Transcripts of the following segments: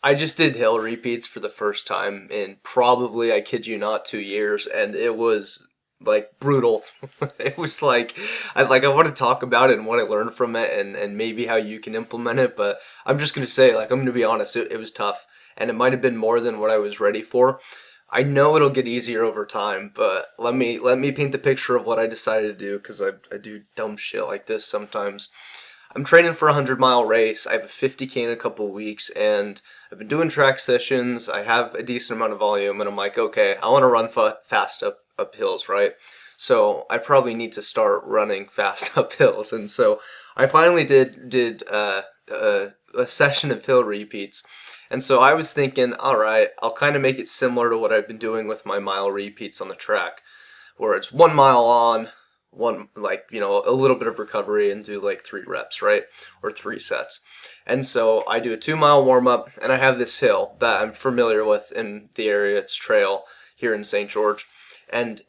I just did hill repeats for the first time in probably, I kid you not, 2 years, and it was like brutal. It was like I want to talk about it and what I learned from it and maybe how you can implement it, but I'm just gonna say, like, I'm gonna be honest, it was tough. And it might have been more than what I was ready for. I know it'll get easier over time, but let me paint the picture of what I decided to do because I do dumb shit like this sometimes. I'm training for a 100-mile race. I have a 50K in a couple of weeks, and I've been doing track sessions. I have a decent amount of volume, and I'm like, okay, I want to run fast up hills, right? So I probably need to start running fast up hills, and so I finally did a session of hill repeats, and so I was thinking, all right, I'll kind of make it similar to what I've been doing with my mile repeats on the track, where it's 1 mile on, one like a little bit of recovery and do like 3 reps, right, or 3 sets. And so I do a 2 mile warm up, and I have this hill that I'm familiar with in the area. It's trail here in St. George, and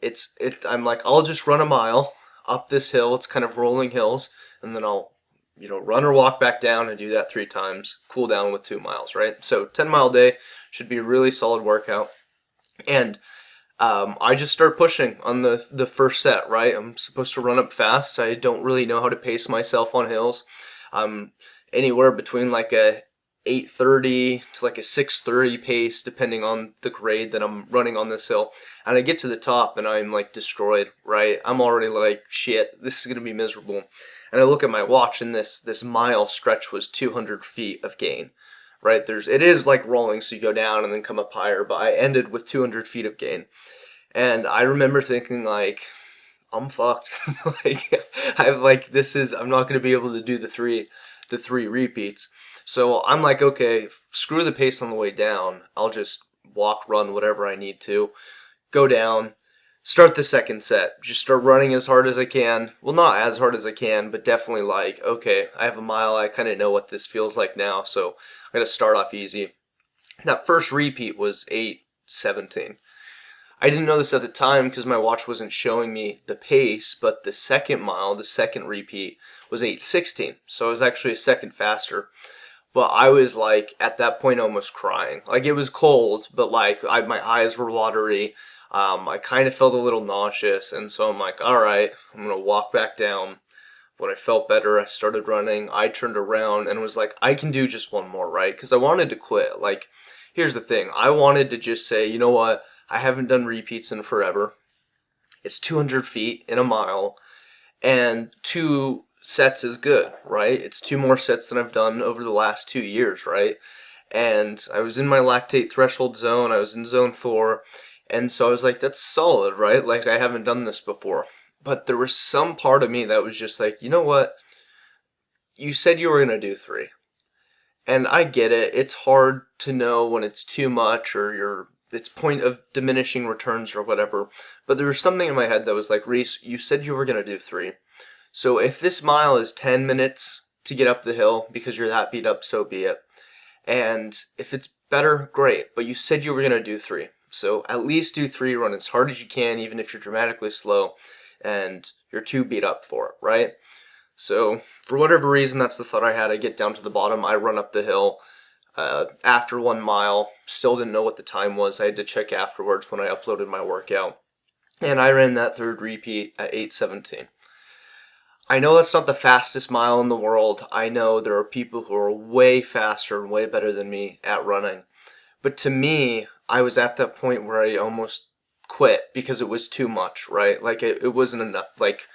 I'm like, I'll just run a mile up this hill. It's kind of rolling hills, and then I'll run or walk back down and do that 3 times. Cool down with 2 miles, right? So 10-mile day should be a really solid workout, and I just start pushing on the first set, right? I'm supposed to run up fast. I don't really know how to pace myself on hills. I'm anywhere between like a 8:30 to like a 6:30 pace, depending on the grade that I'm running on this hill. And I get to the top, and I'm like destroyed, right? I'm already like, shit, this is gonna be miserable. And I look at my watch, and this mile stretch was 200 feet of gain, right? It is like rolling, so you go down and then come up higher, but I ended with 200 feet of gain. And I remember thinking, like, I'm fucked. Like, I'm not going to be able to do the three repeats. So I'm like, okay, screw the pace on the way down. I'll just walk, run, whatever I need to. Go down, start the second set. Just start running as hard as I can. Well, not as hard as I can, but definitely like, okay, I have a mile. I kind of know what this feels like now. So I got to start off easy. That first repeat was 8:17. I didn't know this at the time because my watch wasn't showing me the pace, but the second mile, the second repeat, was 8:16. So I was actually a second faster. But I was like at that point almost crying. Like it was cold, but like my eyes were watery. I kind of felt a little nauseous, and so I'm like, all right, I'm gonna walk back down. When I felt better, I started running. I turned around and was like, I can do just one more, right? Because I wanted to quit. Like, here's the thing. I wanted to just say, you know what? I haven't done repeats in forever. It's 200 feet in a mile, and 2 sets is good, right? It's 2 more sets than I've done over the last 2 years, right? And I was in my lactate threshold zone. I was in zone 4. And so I was like, that's solid, right? Like, I haven't done this before. But there was some part of me that was just like, you know what? You said you were going to do 3. And I get it. It's hard to know when it's too much or it's point of diminishing returns or whatever. But there was something in my head that was like, Reese, you said you were going to do 3. So if this mile is 10 minutes to get up the hill because you're that beat up, so be it. And if it's better, great. But you said you were going to do 3. So at least do 3, run as hard as you can, even if you're dramatically slow and you're too beat up for it, right? So for whatever reason, that's the thought I had. I get down to the bottom, I run up the hill. After 1 mile, still didn't know what the time was. I had to check afterwards when I uploaded my workout. And I ran that third repeat at 8:17. I know that's not the fastest mile in the world. I know there are people who are way faster and way better than me at running. But to me, I was at that point where I almost quit because it was too much, right? Like it wasn't enough. Like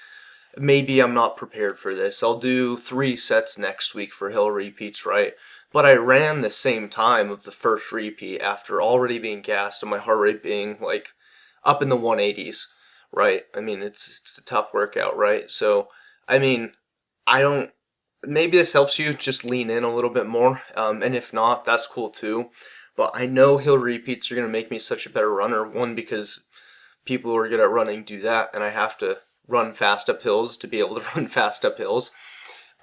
maybe I'm not prepared for this. I'll do 3 sets next week for hill repeats, right? But I ran the same time of the first repeat after already being gassed and my heart rate being like up in the 180s, right? I mean, it's a tough workout, right? So, I mean, I don't. Maybe this helps you just lean in a little bit more, and if not, that's cool too. But I know hill repeats are gonna make me such a better runner. One, because people who are good at running do that, and I have to run fast up hills to be able to run fast up hills.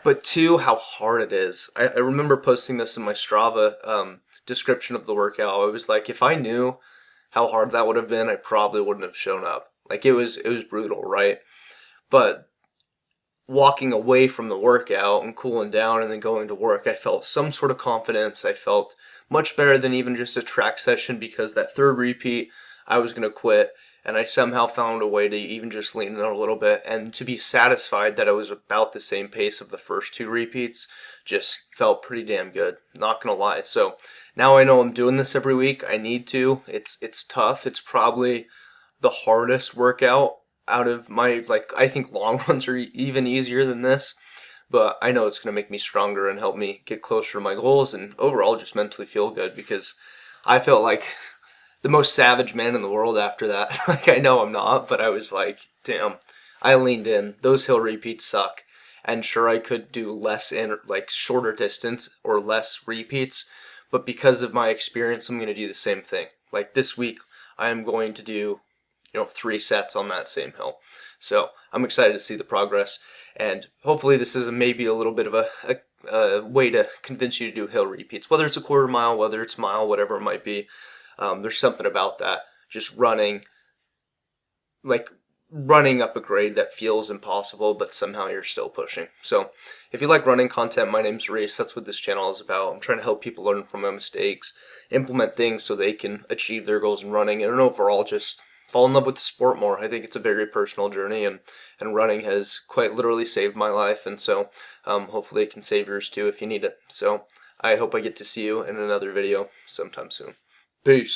But two, how hard it is. I remember posting this in my Strava description of the workout. I was like, if I knew how hard that would have been, I probably wouldn't have shown up. Like it was brutal, right? But walking away from the workout and cooling down and then going to work, I felt some sort of confidence. I felt much better than even just a track session, because that third repeat I was going to quit, and I somehow found a way to even just lean in a little bit, and to be satisfied that I was about the same pace of the first two repeats just felt pretty damn good, not gonna lie. So now I know I'm doing this every week. I need to. It's tough. It's probably the hardest workout out of my, like, I think long runs are even easier than this, but I know it's going to make me stronger and help me get closer to my goals and overall just mentally feel good, because I felt like the most savage man in the world after that. Like, I know I'm not, but I was like, damn, I leaned in. Those hill repeats suck. And sure, I could do less in, like, shorter distance or less repeats, but because of my experience, I'm going to do the same thing. Like this week, I am going to do, 3 sets on that same hill. So I'm excited to see the progress, and hopefully this is maybe a little bit of a way to convince you to do hill repeats, whether it's a quarter mile, whether it's mile, whatever it might be. There's something about that, just running up a grade that feels impossible, but somehow you're still pushing. So if you like running content, my name's Reese. That's what this channel is about. I'm trying to help people learn from my mistakes, implement things so they can achieve their goals in running, and overall just fall in love with the sport more. I think it's a very personal journey, and running has quite literally saved my life, and so hopefully it can save yours too if you need it. So I hope I get to see you in another video sometime soon. Peace.